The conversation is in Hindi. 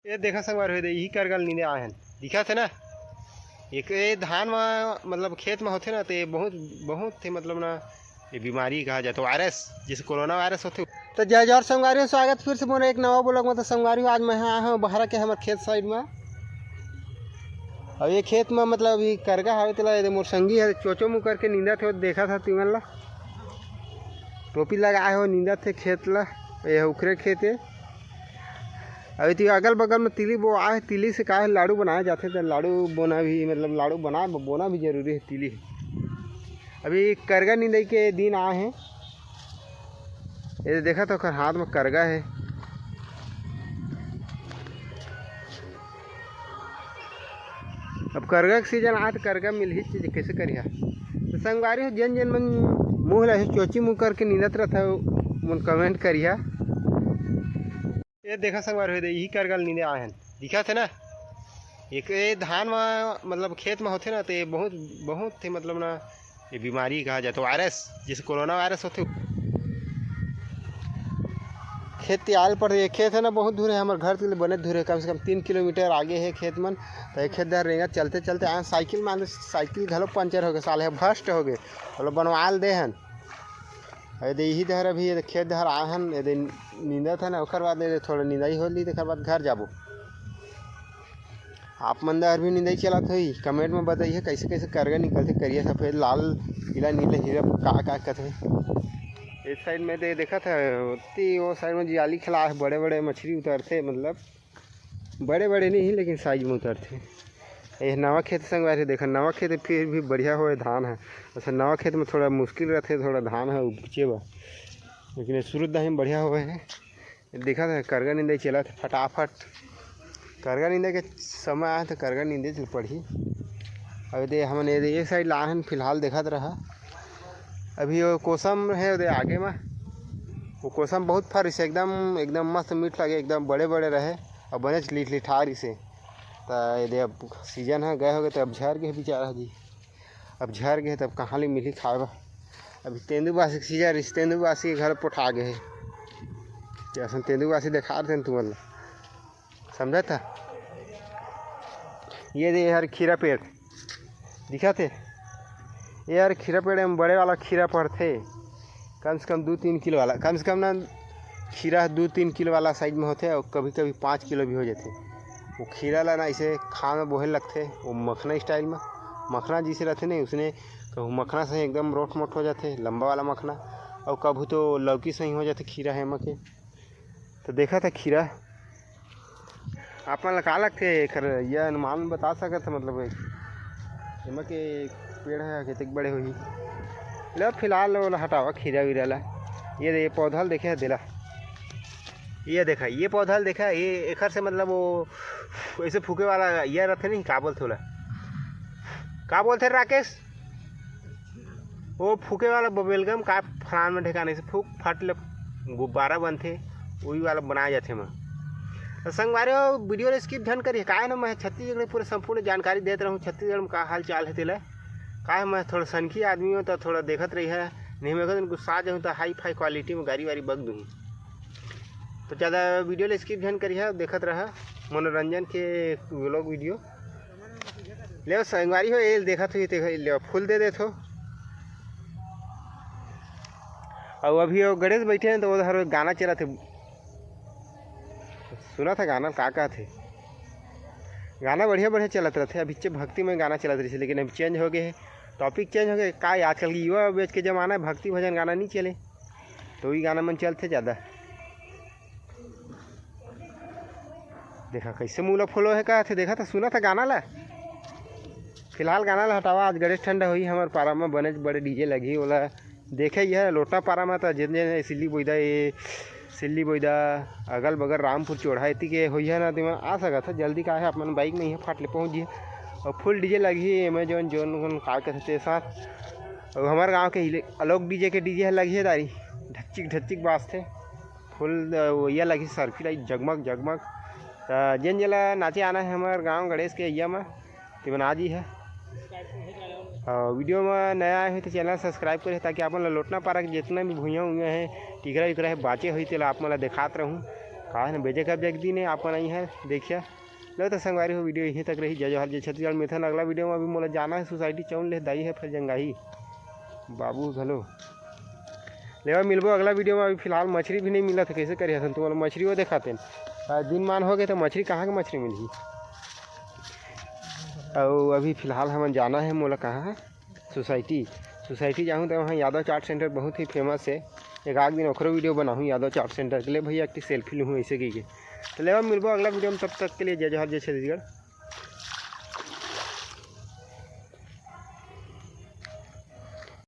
ये देखा संगवार हो यही करगल नींदे आए हैं दिखा थे ना एक ये धान में मतलब खेत में होते ना तो ये बहुत बहुत थे मतलब ना ये बीमारी कहा जाए तो वायरस जैसे कोरोना वायरस होते। तो जय जौहर संगवारी स्वागत फिर से बोले एक नवा ब्लॉग में। तो संगवारी आज मैं आया हूँ बाहर के हमारे खेत साइड में। अब ये खेत में मतलब अभी करगा है तो मोर संगी है चोचो मुँह करके नींदा थे देखा था तिमन ला टोपी लगाए हो नींदा थे खेत ला ये उखरे खेत है। अभी तो अगल बगल में तिली बो आए तिली से का लाड़ू बनाए जाते तो लाड़ू बोना भी मतलब लाड़ू बोना भी जरूरी है तिली। अभी करगा नींदाई के दिन आए हैं ये देखा तो हाथ में करगा है। अब करगा का सीजन आए तो करगा मिल ही चीज कैसे करिए तो संगवारी हो जन जन मन मुँह ला चोची मुँह करके नींदत रहता है मन कमेंट करिए। ये देखा संगवार हो यही करगल नींदे आए हैं दिखा थे ना एक ये धान में मतलब खेत में होते ना तो ये बहुत बहुत थे मतलब ना ये बीमारी कहा जाए तो वायरस जैसे कोरोना वायरस होते। खेत त्याल पर ये खेत है ना बहुत दूर है हमारे घर के लिए बने दूर है कम से कम 3 किलोमीटर आगे है खेत मन। तो ये खेत दर रेंगा चलते चलते आए साइकिल में साइकिल घलो पंचर हो गए साल है भस्ट हो गए मतलब बनवाल दे हैं। यदि यही दहर अभी खेत दहर आए हैं यदि नींदा था ना उसके बाद थोड़ा नींदाई हो ली तो बाद घर जाबो। आप मन दहर भी नींदाई चलत हुई कमेंट में बताइए कैसे कैसे करगा निकलते करिए सफ़ेद लाल पीला नीला हीरा का कहते। इस साइड में तो देखा था उतनी वो साइड में जियाली खिला बड़े बड़े मछली उतरते मतलब बड़े बड़े नहीं लेकिन साइज में उतरते। ये नवा खेत संगवार देखा नवा खेत फिर भी बढ़िया हो धान है वैसे नवा खेत में थोड़ा मुश्किल रहते थोड़ा धान है उपचे बा लेकिन शुरू दाही बढ़िया हुए हैं। देखा था करगा नींदाई चला था फटाफट करगा नींदा के समय आया तो करगा नींदे चल पड़ी। अभी दे हमने ये साइड ला हैं फिलहाल देखा रहा अभी वो कोसम है उधर आगे में वो कोसम बहुत फर्श एकदम एकदम मस्त मीठ लगे एकदम बड़े बड़े रहे और बने लिठारी से। तो ये अब सीजन है गए हो गए तो अब झर गए बेचारा जी अब झर गए तब कहाँ ले मिली खाएगा। अभी तेंदुबासी के सीजन तेंदुबासी के घर पोठा गए है जैसे तेंदुबासी दिखा रहे तुम समझा था। ये दे यार खीरा पेड़ दिखा थे ये यार खीरा पेड़ में बड़े वाला खीरा पड़ते कम से कम 2-3 किलो वाला कम से कम ना खीरा 2-3 किलो वाला साइज में होते और कभी कभी 5 किलो भी हो जाते। वो खीरा ला ना इसे खा में बोहे लगते वो मखना स्टाइल में मखना जिसे रहते नहीं उसने कभी मखना से एकदम रोट मोट हो जाते लंबा वाला मखना और कभी तो लौकी से ही हो जाते खीरा है के। तो देखा था खीरा आप मन का लगते खर यह अनुमान बता सकते मतलब एम के पेड़ है कितने बड़े हुई लो फिलहाल वो हटावा खीरा वीरा ला। ये पौधा देखे दिला ये देखा ये पौधा देखा ये एखर से मतलब वो ऐसे फूके वाला ये रहते नहीं का बोलते होला का बोलते राकेश वो फूके वाला बबेलगम का फलान में ठेकाने से फूक फट ले गुब्बारा बनते वही वाला बनाया जाते मैं। तो संगवारी वीडियो ने स्किप धन करिए का ना मैं छत्तीसगढ़ पूरे संपूर्ण जानकारी देते रहूँ छत्तीसगढ़ में का हाल चाल है तेला का मैं थोड़ा सनकी आदमी हूँ तो थोड़ा देखत रही है नहीं मैं गुस्सा जाऊँ तो हाई फाई क्वालिटी में गाड़ी वारी बग दूँ। तो ज़्यादा वीडियो ले स्किप धन करिए देखत रहा मनोरंजन के व्लॉग वीडियो ले संगवारी हो ये देखा तो ले फूल दे देते और अभी वो गणेश बैठे हैं तो उधर गाना चला थे सुना था गाना का थे गाना बढ़िया बढ़िया चलत रहते अभी भक्ति में गाना चलत रही लेकिन अभी चेंज हो गए टॉपिक चेंज हो गए का आजकल की युवा बेच के ज़माना भक्ति भजन गाना नहीं चले तो वही गाना मन चलते ज़्यादा। देखा कैसे मूला फॉलो है का थे देखा था सुना था गाना ला फिलहाल गाना ला हटावा आज गणेश ठंडा हुई हमारे पारा में बने बड़े डीजे लगी बोला देखे यह लोटा पारा में तो जिन सिल्ली बोईदा ये सिल्ली बोईदा अगल बगल रामपुर चौड़ा इतनी के हुई है ना तो आ सका था जल्दी का है अपन बाइक नहीं है फाट ले पहुँच जिए और फुल डीजे लगी अमेजोन जोन का कहते साथ और हमारे गाँव के अलग डीजे के डीजे लगी है दारी ढच्चिक बास थे फुल वैया लगी सर्फी लाई जगमग जगमग जिन जला नाचे आना है हमारे गांव गणेश के अय्या में तो बना जी है। वीडियो में नया आए हुए तो चैनल सब्सक्राइब करें ताकि आप लोटना पारा के जितना भी भूया हुए हैं टिकरा विकरा है बाचे हुई तो आप मतलब दिखाते रहूँ हाँ ना बेचे कब एक दिन है आप नहीं है देखिए लो तो संगवारी हो वीडियो यहीं तक रही। जय जोहार जय छत्तीसगढ़ मिथन अगला वीडियो में अभी मोला जाना है सोसाइटी चौन ले दाई है फिर जंगाही बाबू घलो लेवा मिलबो अगला वीडियो में। अभी फिलहाल मछली भी नहीं मिला था कैसे करिए तुम्हारा मछली वो दिखाते दिन मान हो गए तो मछली कहाँ की मछली मिली। और अभी फ़िलहाल हमें जाना है मोला कहाँ है सोसाइटी जाऊँ तो वहाँ यादव चाट सेंटर बहुत ही फेमस है। एक आध दिन ओखरो वीडियो बनाऊँ यादव चाट सेंटर के लिए भैया एक सेल्फी लूँ ऐसे की के। तो लेवा मिलबो अगला वीडियो में तब तक के लिए जय जोहार जय छत्तीसगढ़।